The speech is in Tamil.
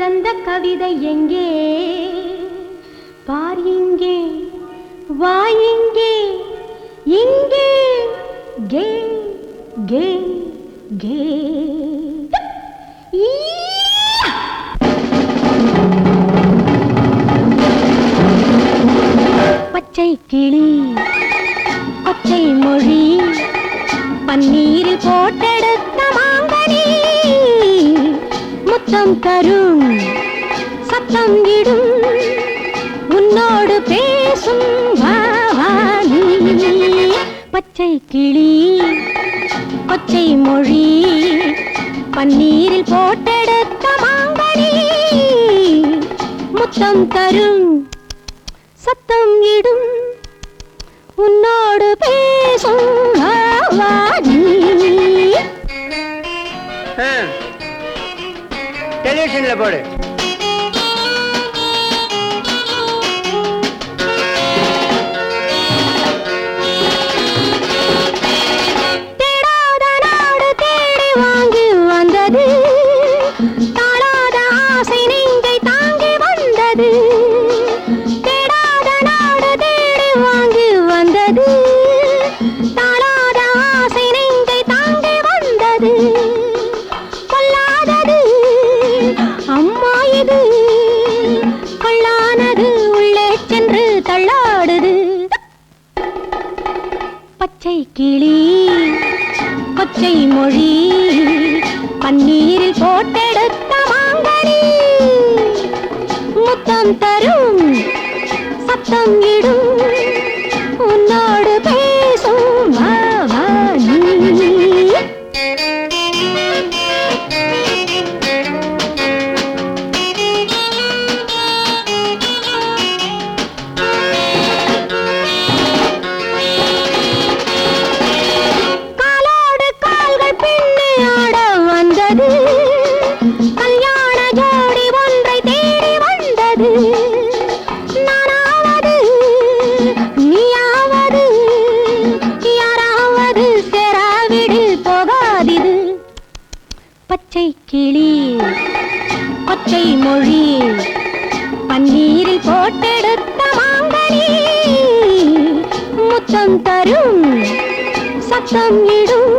பிறந்த கவிதை எங்கே பார் இங்கே வா இங்கே இங்கே கே கே கே பச்சை கிளி பச்சை மொழி பன்னீரில் போட்டெடுத்த மாங்கனி முத்தம் தரும் சத்தம் இடும் உன்னோடு பேசும் வாவானி பச்சை கிளி பச்சை மொழி பன்னீரில் போட்டெடுத்த மாங்கனி முத்தம் தரும் சத்தம் இடும் உன்னோடு பேசும் வாவானி டெலிவிஷன்ல போடு. தேடாத நாடு தேடி வாங்கி வந்தது தாழாத ஆசை நெஞ்சை தாங்கி வந்தது தேடாத நாடு தேடி வாங்கி வந்தது தாழாத ஆசை நெஞ்சை தாங்கி வந்தது கொல்லாதது அம்மா இது கொள்ளானது உள்ளே சென்று தள்ளாடுது பச்சை கிளி பச்சை மொழி பன்னீரில் போட்டெடுத்த மாங்கனி முத்தம் தரும் சத்தம் இடும் உன்னோடு பேசும் வாவானி காலோடு கால்கள் பின்னே ஆட வந்தது கல்யாண ஜோடி ஒன்றை தேடி வந்தது நானாவது நீயாவது யாராவது சேராவிடு போகாதிது பச்சை கிளி பச்சை மொழி பன்னீரில் போட்டெடுத்த மாங்கனி முத்தம் தரும் சத்தம் இடும்